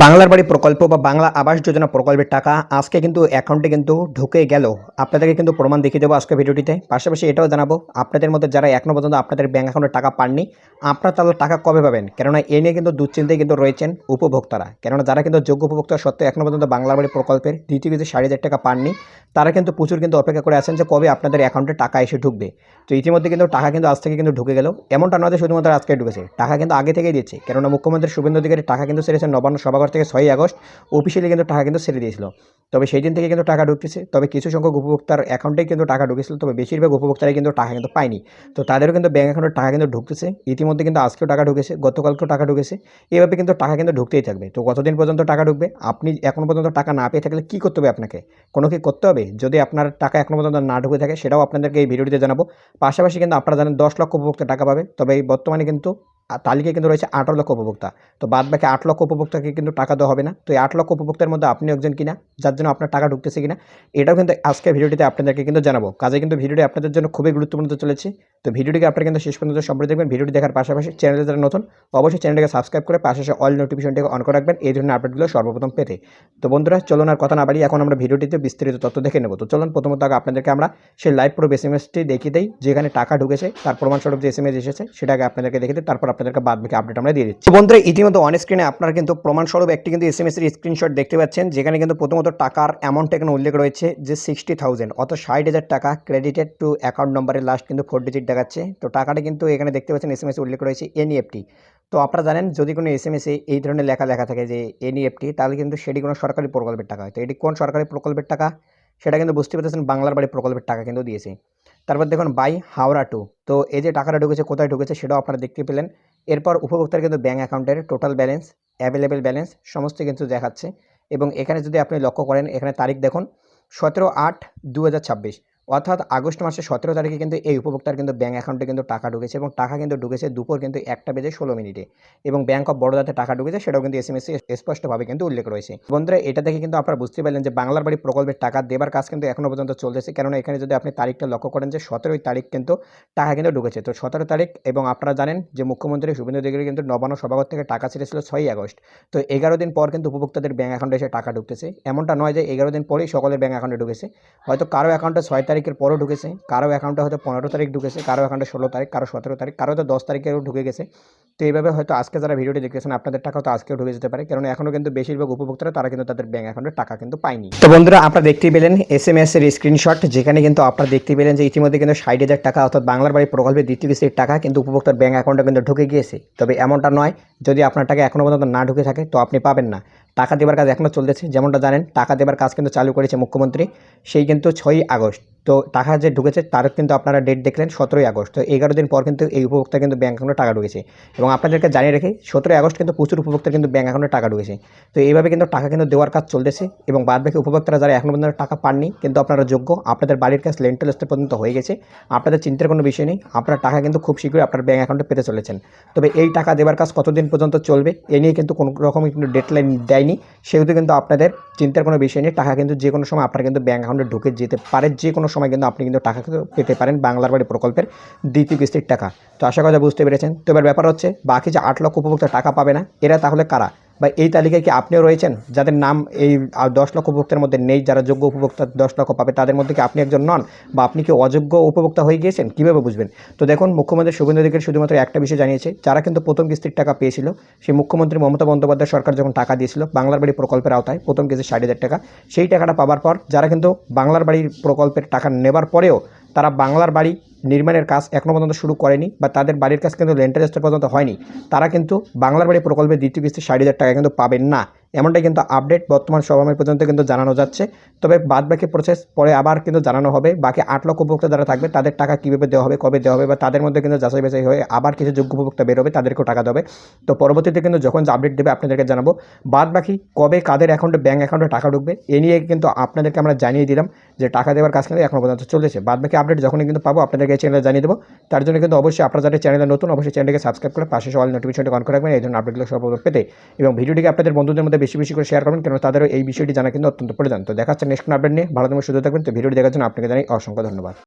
বাংলার বাড়ি প্রকল্প বা বাংলা আবাস যোজনা প্রকল্পের টাকা আজকে কিন্তু অ্যাকাউন্টে কিন্তু ঢুকে গেল। আপনাদেরকে কিন্তু প্রমাণ দেখিয়ে দেবো আজকে ভিডিওটিতে। পাশাপাশি এটাও জানাবো আপনাদের মধ্যে যারা এখনও পর্যন্ত আপনাদের ব্যাঙ্ক অ্যাকাউন্টে টাকা পাননি, আপনারা তাহলে টাকা কবে পাবেন। কেননা এ নিয়ে কিন্তু দুশ্চিন্তায় কিন্তু রয়েছেন উপভোক্তারা। কেননা যারা কিন্তু যোগ্য উপভোক্তা সত্ত্বেও এখনও পর্যন্ত বাংলার বাড়ি প্রকল্পের দ্বিতীয় কিস্তি 60,000 টাকা পাননি, তারা কিন্তু প্রচুর কিন্তু অপেক্ষা করে আছেন যে কবে আপনাদের অ্যাকাউন্টে টাকা এসে ঢুকবে। তো ইতিমধ্যে কিন্তু টাকা কিন্তু আজ থেকে কিন্তু ঢুকে গেল। এমনটা নয় যে শুধুমাত্র আজকে ঢুকেছে, টাকা কিন্তু আগে থেকেই দিচ্ছে। কেননা মুখ্যমন্ত্রী শুভেন্দু অধিকারী টাকা কিন্তু ছেড়েছেন নবান্ন সভাঘর থেকে 6ই আগস্ট অফিসিয়ালি কিন্তু টাকা কিন্তু ছেড়ে দিয়েছিল। তবে সেই দিন থেকে কিন্তু টাকা ঢুকতেছে। তবে কিছু সংখ্যক উপভোক্তার অ্যাকাউন্টেই কিন্তু টাকা ঢুকেছিল, তবে বেশিরভাগ উপভোক্তারাই কিন্তু টাকা কিন্তু পায়নি। তো তাদেরও কিন্তু ব্যাঙ্ক অ্যাকাউন্টে টাকা কিন্তু ঢুকতেছে। ইতিমধ্যে কিন্তু আজকেও টাকা ঢুকেছে, গতকালকেও টাকা ঢুকেছে। এভাবে কিন্তু টাকা কিন্তু ঢুকতেই থাকবে। তো কতদিন পর্যন্ত টাকা ঢুকবে, আপনি এখনও পর্যন্ত টাকা না পেয়ে থাকলে কী করতে হবে আপনাকে? কোনো কি করতে হবে? যদি আপনার টাকা এখনও পর্যন্ত না ঢুকে থাকে সেটাও আপনাদেরকে এই ভিডিওটিতে জানাবো। পাশাপাশি কিন্তু আপনারা জানেন 10 লক্ষ উপভোক্তা টাকা পাবে। তবে এই বর্তমানে কিন্তু তালিকায় কিন্তু রয়েছে 18 লক্ষ উপভোক্তা। তো বাদ বাকি 8 লক্ষ উপভোক্তাকে কিন্তু টাকা দেওয়া হবে না। তো এই 8 লক্ষ উপভোক্তার মধ্যে আপনি একজন কিনা, যার জন্য আপনার টাকা ঢুকতেছে কিনা, এটাও কিন্তু আজকের ভিডিওটিতে আপনাদেরকে কিন্তু জানাবো। কাজে কিন্তু ভিডিওটি আপনাদের জন্য খুবই গুরুত্বপূর্ণ হতে চলেছে। তো ভিডিওটিকে আপনারা কিন্তু শেষ পর্যন্ত সম্পূর্ণ দেখবেন। ভিডিওটি দেখার পাশাপাশি চ্যানেলে যারা নতুন, অবশ্যই চ্যানেলটাকে সাবস্ক্রাইব করে পাশে অল নোটিফিকেশনটাকে অন করে রাখবেন এই ধরনের আপডেটগুলো সর্বপ্রথম পেতে। তো বন্ধুরা চলুন আর কথা না বাড়িয়ে এখন আমরা ভিডিওটিতে বিস্তারিত তথ্য দেখে নেব। তো চলুন প্রথমত আগে আপনাদেরকে আমরা সেই লাইভ প্রুফ এসএমএসটি দেখিয়ে দেই, যেখানে টাকা ঢুকেছে তার প্রমাণস্বরূপ যে এসএমএস এসেছে সেটাকে আপনাদেরকে দেখে দিই, তারপর আপনাদেরকে বাদ বাকি আপডেট আমরা দিয়ে দিচ্ছি। বন্ধুরা ইতিমধ্যে অন স্ক্রিনে আপনারা কিন্তু প্রমাণস্বরূপ একটি কিন্তু এসএমএস এর স্ক্রিনশট দেখতে পাচ্ছেন, যেখানে কিন্তু প্রথমত টাকার অ্যামাউন্ট এখানে উল্লেখ রয়েছে যে 60,000 অর্থাৎ 60,000 টাকা ক্রেডিটেড টু অ্যাকাউন্ট নম্বরের লাস্ট কিন্তু 4 ডিজিট দেখাচ্ছে। তো টাকাটা কিন্তু এখানে দেখতে পাচ্ছেন এসএমএস উল্লেখ রয়েছে এনইএফটি। তো আপনারা জানেন যদি কোনো এসএমএসে এই ধরনের লেখা থাকে যে এনইএফটি, তাহলে কিন্তু সেটি কোনো সরকারি প্রকল্পের টাকা হয়। তো এটি কোন সরকারি প্রকল্পের টাকা সেটা কিন্তু বুঝতে পেরেছেন, বাংলার বাড়ি প্রকল্পের টাকা কিন্তু দিয়েছে। তারপর দেখুন বাই হাওড়া টু, তো এই যে টাকাটা ঢুকেছে কোথায় ঢুকেছে সেটাও আপনারা দেখতে পেলেন। এরপর উপভোক্তার কিন্তু ব্যাঙ্ক অ্যাকাউন্টের টোটাল ব্যালেন্স, অ্যাভেলেবেল ব্যালেন্স সমস্ত কিন্তু দেখাচ্ছে। এবং এখানে যদি আপনি লক্ষ্য করেন, এখানে তারিখ দেখুন 17/8/2026, অর্থাৎ আগস্ট মাসের 17 তারিখে কিন্তু এই উপভোক্তার কিন্তু ব্যাঙ্ক অ্যাকাউন্টে কিন্তু টাকা ঢুকেছে। এবং টাকা কিন্তু ঢুকেছে দুপুর কিন্তু 1:16 এবং ব্যাঙ্ক অফ বরোদাতে টাকা ঢুকেছে, সেটাও কিন্তু এসএমএসে স্পষ্টভাবে কিন্তু উল্লেখ রয়েছে। বন্ধুরা এটা দেখে কিন্তু আপনারা বুঝতে পারলেন যে বাংলার বাড়ি প্রকল্পের টাকা দেবার কাজ কিন্তু এখনও পর্যন্ত চলতেছে। কেননা এখানে যদি আপনি তারিখটা লক্ষ্য করেন যে 17 তারিখ কিন্তু টাকা কিন্তু ঢুকেছে। তো 17 তারিখ, এবং আপনারা জানেন যে মুখ্যমন্ত্রী শুভেন্দু অধিকারী কিন্তু নবান্ন সভাঘর থেকে টাকা ছেড়েছিল 6ই আগস্ট। তো 11 দিন পর কিন্তু উপভোক্তাদের ব্যাঙ্ক অ্যাকাউন্টে এসে টাকা ঢুকতেছে। এমনটা নয় যে 11 দিন পরেই সকলের ব্যাঙ্ক অ্যাকাউন্টে ঢুকেছে। হয়তো কারো অ্যাকাউন্টে 6 তারিখের পরও ঢুকেছে, কারো অ্যাকাউন্টে হয়তো 15 তারিখ ঢুকেছে, কারো অ্যাকাউন্টে 16 তারিখ, কারো 17 তারিখ, কারো তো 10 তারিখেও ঢুকে গেছে। তো এইভাবে হয়তো আজকে যারা ভিডিওটি দেখতেছেন আপনাদের টাকাও তো আজকেও ঢুকে যেতে পারে, কারণ এখনও কিন্তু বেশিরভাগ উপভোক্তারা তারা কিন্তু তাদের ব্যাঙ্ক অ্যাকাউন্টে টাকা কিন্তু পায়নি। তো বন্ধুরা আপনারা দেখতেই পেলেন এসএমএস এর স্ক্রিনশট, যেখানে কিন্তু আপনারা দেখতে পেলেন যে ইতিমধ্যে কিন্তু 60,000 টাকা অর্থাৎ বাংলার বাড়ি প্রকল্পের দ্বিতীয় কিস্তির টাকা কিন্তু উপভোক্তার ব্যাঙ্ক অ্যাকাউন্টে কিন্তু ঢুকে গিয়েছে। তবে এমনটা নয়, যদি আপনার টাকা এখনও পর্যন্ত না ঢুকে থাকে তো আপনি পাবেন না। টাকা দেবার কাজ এখনও চলতেছে। যেমনটা জানেন টাকা দেবার কাজ কিন্তু চালু করেছে মুখ্যমন্ত্রী, সেই কিন্তু 6ই আগস্ট। তো টাকা যে ঢুকেছে তার কিন্তু আপনারা ডেট দেখলেন 17ই আগস্ট। তো 11 দিন পর কিন্তু এই উপভোক্তা কিন্তু ব্যাঙ্ক অ্যাকাউন্টে টাকা ঢুকেছে। এবং আপনাদেরকে জানিয়ে রেখে 17ই আগস্ট কিন্তু প্রচুর উপভোক্তার কিন্তু ব্যাঙ্ক অ্যাকাউন্টে টাকা ঢুকেছে। তো এইভাবে কিন্তু টাকা কিন্তু দেওয়ার কাজ চলতেছে। এবং বাদবাকি উপভোক্তারা যারা এখনও পর্যন্ত টাকা পাননি, কিন্তু আপনারা যোগ্য, আপনাদের বাড়ির কাজ লেন্টেল স্তর পর্যন্ত হয়ে গেছে, আপনাদের চিন্তার কোনো বিষয় নেই। আপনার টাকা কিন্তু খুব শীঘ্রই আপনার ব্যাঙ্ক অ্যাকাউন্টে পেতে চলেছেন। তবে এই টাকা দেওয়ার কাজ কতদিন পর্যন্ত চলবে এ নিয়ে কিন্তু কোনো রকমই কিন্তু ডেডলাইন দেয়নি, সেহেতু কিন্তু আপনাদের চিন্তার কোনো বিষয় নেই। টাকা কিন্তু যে কোনো সময় আপনার কিন্তু ব্যাঙ্ক অ্যাকাউন্টে ঢুকে যেতে পারে, যে কোনো সময় কিন্তু আপনি কিন্তু টাকা পেতে পারেন বাংলার বাড়ি প্রকল্পের দ্বিতীয় কিস্তির টাকা। তো আশা করা বুঝতে পেরেছেন। তো এবার ব্যাপার হচ্ছে বাকি যে 8 লক্ষ উপভোক্তা টাকা পাবে না, এরা তাহলে কারা? বা এই তালিকায় কি আপনিও রয়েছেন, যাদের নাম এই 10 লক্ষ উপভোক্তার মধ্যে নেই? যারা যোগ্য উপভোক্তা 10 লক্ষ পাবে তাদের মধ্যে কি আপনি একজন নন, বা আপনি কি অযোগ্য উপভোক্তা হয়ে গিয়েছেন? কীভাবে বুঝবেন? তো দেখুন মুখ্যমন্ত্রী শুভেন্দু অধিকারী শুধুমাত্র একটা বিষয় জানিয়েছে, যারা কিন্তু প্রথম কিস্তির টাকা পেয়েছিল, সেই মুখ্যমন্ত্রী মমতা বন্দ্যোপাধ্যায় সরকার যখন টাকা দিয়েছিল বাংলার বাড়ি প্রকল্পের আওতায় প্রথম কিস্তি 60,000 টাকা, সেই টাকাটা পাওয়ার পর যারা কিন্তু বাংলার বাড়ির প্রকল্পের টাকা নেবার পরেও তারা বাংলার বাড়ি নির্মাণের কাজ এখনও পর্যন্ত শুরু করেনি, বা তাদের বাড়ির কাজ কিন্তু লেন্টার স্তর পর্যন্ত হয়নি, তারা কিন্তু বাংলার বাড়ি প্রকল্পের দ্বিতীয় কিস্তি 60,000 টাকা কিন্তু পাবেন না। এমনটাই কিন্তু আপডেট বর্তমান সময় পর্যন্ত কিন্তু জানানো যাচ্ছে। তবে বাদবাকি প্রসেস পরে আবার কিন্তু জানানো হবে। বাকি 8 লক্ষ উপভোক্তা যারা থাকবে তাদের টাকা কীভাবে দেওয়া হবে, কবে দেওয়া হবে, বা তাদের মধ্যে কিন্তু যাচাই বাছাই হয়ে আবার কিছু যোগ্য উপভোক্তা বেরোবে, তাদেরকেও টাকা দেবে। তো পরবর্তীতে কিন্তু যখন যে আপডেট দেবে আপনাদেরকে জানাবো। বাদবাকি কবে কাদের অ্যাকাউন্টে ব্যাঙ্ক অ্যাকাউন্টে টাকা ঢুকবে এ নিয়ে কিন্তু আপনাদেরকে আমরা জানিয়ে দিলাম যে টাকা দেওয়ার কাজ কিন্তু এখনও পর্যন্ত চলেছে। বাদবাকি আপডেট যখনই কিন্তু পাবো আপনাদেরকে এই চ্যানেলে জানিয়ে দেবো। তার জন্য কিন্তু অবশ্যই আপনারা যারা চ্যানেলে নতুন অবশ্যই চ্যানেলকে সাবস্ক্রাইব করে পাশে অল নোটিফিকেশনটি অন করে রাখবেন এই ধরনের আপডেটগুলো সর্বপ্রথম পেতে। এবং ভিডিওটিকে আপনাদের বন্ধুদের মধ্যে বেশি বেশি করে শেয়ার করবেন, কারণ তাদেরও এই বিষয়টি জানা কিন্তু অত্যন্ত প্রয়োজন। তো দেখা হচ্ছে নেক্সট আপডেট নিয়ে। ভালো থাকবেন, সুস্থ থাকবেন। তো ভিডিওটি দেখার জন্য আপনাকে জানাই অসংখ্য ধন্যবাদ।